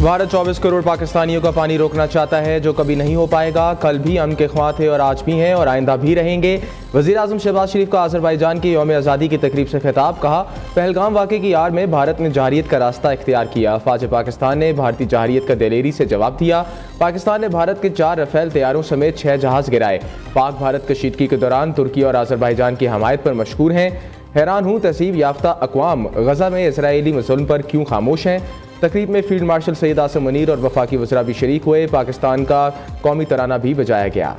भारत 24 करोड़ पाकिस्तानियों का पानी रोकना चाहता है, जो कभी नहीं हो पाएगा। कल भी अमन के ख्वाह थे और आज भी हैं और आइंदा भी रहेंगे। वज़ीर आज़म शहबाज शरीफ का अज़रबैजान की यौम आज़ादी की तकरीब से खिताब। कहा, पहलगाम वाक़े की आड़ में भारत ने जहरियत का रास्ता इख्तियार किया। फ़ौज पाकिस्तान ने भारतीय जहरियत का दिलेरी से जवाब दिया। पाकिस्तान ने भारत के 4 रफ़ेल तैयारों समेत 6 जहाज़ गिराए। पाक भारत कशीदगी के दौरान तुर्की और अज़रबैजान की हमायत पर मशहूर हैं। हैरान हूँ तहसीब याफ्ता अक़वाम गज़ा में इसराइली जुल्म पर क्यों खामोश हैं। तकरीब में फील्ड मार्शल सैयद आसिम मुनीर और वफाकी वज़रा भी शरीक हुए। पाकिस्तान का कौमी तराना भी बजाया गया।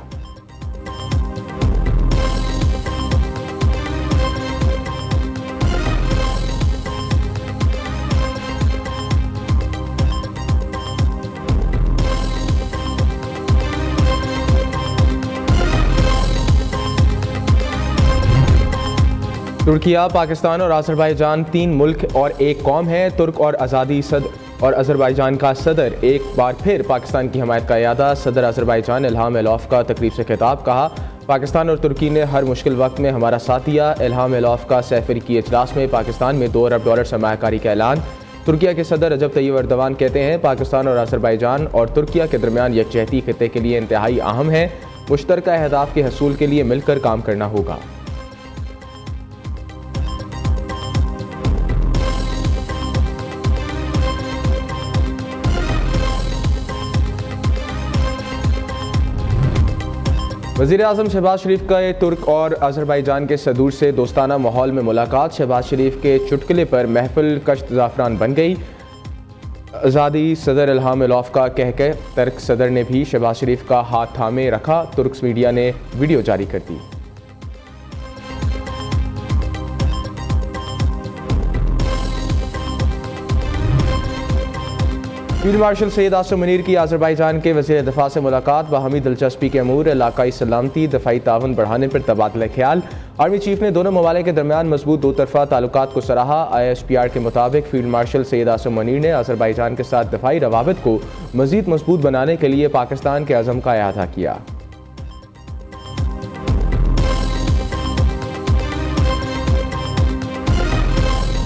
तुर्किया, पाकिस्तान और अज़रबैजान 3 मुल्क और एक कौम है। तुर्क और अज़रबैजान का सदर एक बार फिर पाकिस्तान की हमायत का इरादा। सदर अज़रबैजान इल्हाम एलौफ का तकरीब से खिताब। कहा, पाकिस्तान और तुर्की ने हर मुश्किल वक्त में हमारा साथ दिया। इल्हाम एलौफ का सैफरी इजलास में पाकिस्तान में $2 अरब सरमायाकारी का ऐलान। तुर्किया के सदर रजब तैयब एर्दोगान कहते हैं, पाकिस्तान और अज़रबैजान और तुर्किया के दरमियान यकजहती खित्ते के लिए इंतहाई अहम है। मुश्तरका अहदाफ के हसूल के लिए मिलकर काम करना होगा। वज़ीर आज़म शहबाज शरीफ का तुर्क और अज़रबैजान के सदूर से दोस्ताना माहौल में मुलाकात। शहबाज शरीफ के चुटकुले पर महफिल कश्त ज़ाफ़रान बन गई। आज़ादी सदर इल्हाम एलौफ का कह तुर्क सदर ने भी शहबाज शरीफ का हाथ थामे रखा। तुर्क मीडिया ने वीडियो जारी कर दी। फील्ड मार्शल सैयद आसिम मुनीर की अज़रबैजान के वज़ीर दिफ़ा से मुलाकात। बाहमी दिलचस्पी के अमूर, इलाकाई सलामती, दफ़ाई ताउन बढ़ाने पर तबादला ख्याल। आर्मी चीफ ने दोनों ममालिक के दरमियान मजबूत 2 तरफ़ा ताल्लुकात को सराहा। ISPR के मुताबिक फील्ड मार्शल सैयद आसिम मुनीर ने अज़रबैजान के साथ दफ़ाई रवाबित को मज़ीद मजबूत बनाने के लिए पाकिस्तान के अज़म का इआदा किया।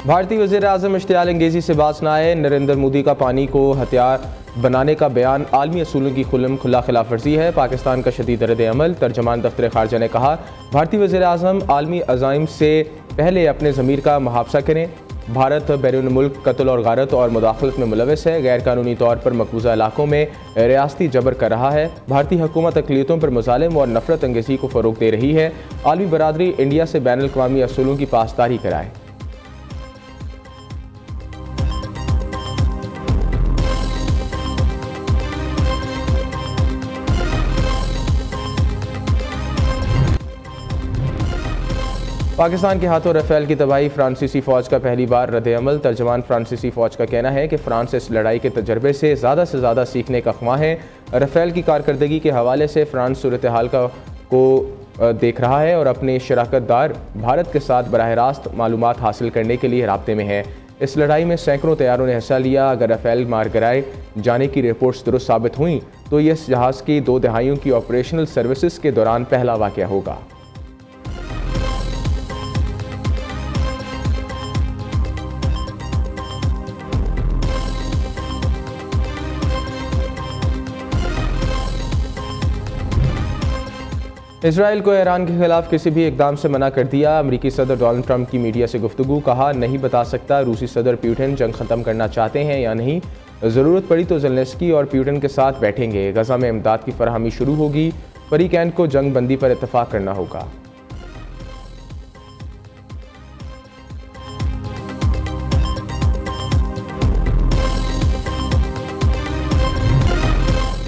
भारतीय वज़ीर आज़म इश्तियाल अंगेज़ी से बाज न आए। नरेंद्र मोदी का पानी को हथियार बनाने का बयान आलमी असूलों की खुला खिलाफ वर्जी है। पाकिस्तान का शदीद रद्द अमल। तर्जमान दफ्तर खारजा ने कहा, भारतीय वज़ीर आज़म आलमी अज़ाइम से पहले अपने ज़मीर का मुहाफ़ज़ा करें। भारत बैरून मुल्क कत्ल और गारत और मुदाखलत में मुलविस है। गैर कानूनी तौर पर मकबूजा इलाकों में रियासती जबर कर रहा है। भारतीय हुकूमत अक़लियतों पर मुज़ालिम और नफरत अंगेज़ी को फ़रोग़ दे रही है। आलमी बरादरी इंडिया से बैनुल अक़वामी असूलों की पासदारी कराए। पाकिस्तान के हाथों रफ़ेल की तबाही। फ्रांसीसी फ़ौज का पहली बार रद्द अमल। तर्जमान फ्रांसीसी फ़ौज का कहना है कि फ्रांस इस लड़ाई के तजर्बे से ज़्यादा सीखने का ख्वाह है। रफ़ेल की कारकर्दगी के हवाले से फ्रांस सूरत हाल को देख रहा है और अपने शराकतदार भारत के साथ बराह रास्त मालूमात हासिल करने के लिए राब्ते में है। इस लड़ाई में सैकड़ों तैयारों ने हिस्सा लिया। अगर रफ़ेल मार गिराए जाने की रिपोर्ट्स दुरुस्त साबित हुई तो यह इस जहाज़ की 2 दहाइयों की ऑपरेशनल सर्विसेज के दौरान पहला वाक़या होगा। इसराइल को ईरान के खिलाफ किसी भी इक़दाम से मना कर दिया। अमरीकी सदर डोनाल्ड ट्रंप की मीडिया से गुफ्तगू। कहा, नहीं बता सकता रूसी सदर पुतिन जंग ख़त्म करना चाहते हैं या नहीं। ज़रूरत पड़ी तो ज़ेलेंस्की और पुतिन के साथ बैठेंगे। गज़ा में इमदाद की फराहमी शुरू होगी। फरीक़ैन को जंग बंदी पर इत्तफ़ाक़ करना होगा।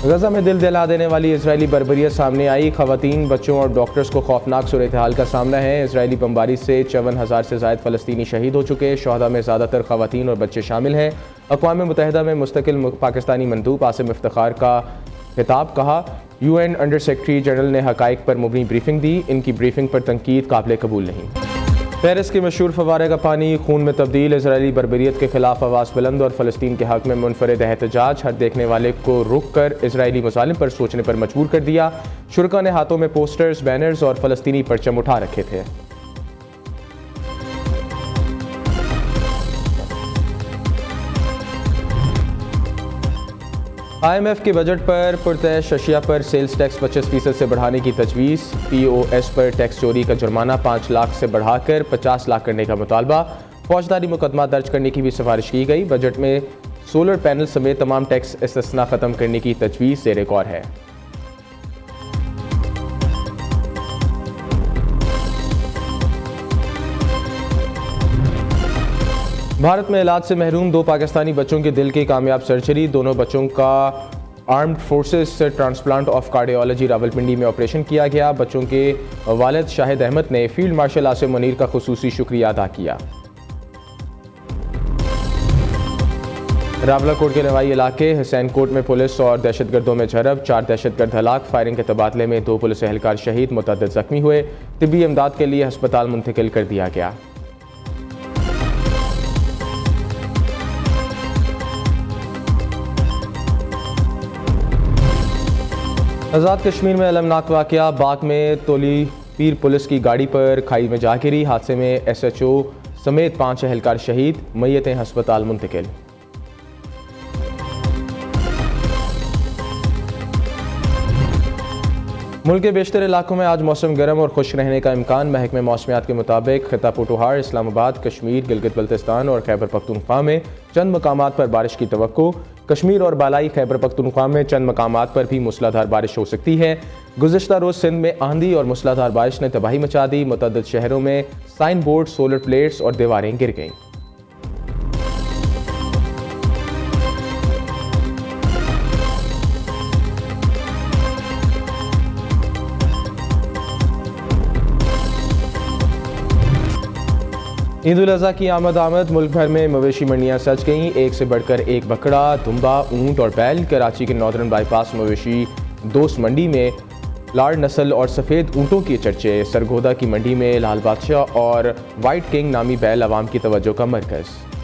गज़ा में दिल दहला देने वाली इजरायली बर्बरियत सामने आई। ख़वातीन, बच्चों और डॉक्टर्स को खौफनाक सूरत हाल का सामना है। इजरायली बमबारी से 54,000 से ज़ायद फ़लस्तीनी शहीद हो चुके। शहदा में ज़्यादातर ख़वातीन और बच्चे शामिल हैं। अक़वाम मुत्तहिदा में मुस्तकिल पाकिस्तानी मंदूब आसिम इफ्तिखार का खिताब। कहा, UN अंडर सेक्रेटरी जनरल ने हक़ाइक़ पर मुबनी ब्रीफिंग दी। इनकी ब्रीफिंग पर तनकीद काबिल कबूल नहीं। पेरिस के मशहूर फवारे का पानी खून में तब्दील। इजरायली बर्बरियत के खिलाफ आवाज़ बुलंद और फ़लस्तीन के हक़ में मुनफरिद एहतजाज। हर देखने वाले को रुक कर इजरायली मुज़ालिम पर सोचने पर मजबूर कर दिया। शुरका ने हाथों में पोस्टर्स, बैनर्स और फ़लस्तीनी परचम उठा रखे थे। IMF के बजट पर पुरतैश अशिया पर सेल्स टैक्स 25% से बढ़ाने की तजवीज़। POS पर टैक्स चोरी का जुर्माना 5 लाख से बढ़ाकर 50 लाख करने का मुतालबा। फौजदारी मुकदमा दर्ज करने की भी सिफारिश की गई। बजट में सोलर पैनल समेत तमाम टैक्स इस्तिस्ना ख़त्म करने की तजवीज़ ज़ेर गौर है। भारत में इलाज से महरूम 2 पाकिस्तानी बच्चों के दिल की कामयाब सर्जरी। दोनों बच्चों का armed forces transplant of cardiology Rawalpindi में ऑपरेशन किया गया। बच्चों के वालिद शाहिद अहमद ने फील्ड मार्शल आसिम मुनीर का खुसूसी शुक्रिया अदा किया। रावलाकोट के नवाई इलाके हुसैन कोट में पुलिस और दहशतगर्दों में झड़प। 4 दहशतगर्द हलाक। फायरिंग के तबादले में 2 पुलिस एहलकार शहीद, मुतअद्दिद जख्मी हुए। तिब्बी इमदाद के लिए हस्पताल मुंतकिल कर दिया गया। आज़ाद कश्मीर में अलमनाक वाक़या। बाग में तोली पीर पुलिस की गाड़ी पर खाई में जा गिरी। हादसे में SHO समेत 5 एहलकार शहीद, मय्यतें हस्पताल मुंतकिल। मुल्क के बेशतर इलाकों में आज मौसम गर्म और खुश रहने का इम्कान। महकमे मौसमियात के मुताबिक खिता पोटोहार, इस्लामाबाद, कश्मीर, गिलगित बल्तिस्तान और खैबर पख्तूनख्वा में चंद मकामात पर बारिश की तवक्को। कश्मीर और बालाई खैबर पख्तूनख्वा में चंद मकामात पर भी मूसलाधार बारिश हो सकती है। गुज़िश्ता रोज़ सिंध में आंधी और मूसलाधार बारिश ने तबाही मचा दी। मुतअद्दिद शहरों में साइन बोर्ड, सोलर प्लेट्स और दीवारें गिर गईं। ईद उल अज़हा की आमद। मुल्क भर में मवेशी मंडियाँ सज गईं। एक से बढ़कर एक बकरा, दुम्बा, ऊँट और बैल। कराची के नॉर्दर्न बाईपास मवेशी दोस्त मंडी में लाड़ नस्ल और सफ़ेद ऊँटों के चर्चे। सरगोदा की मंडी में लाल बादशाह और वाइट किंग नामी बैल अवाम की तवज्जो का मरकज़।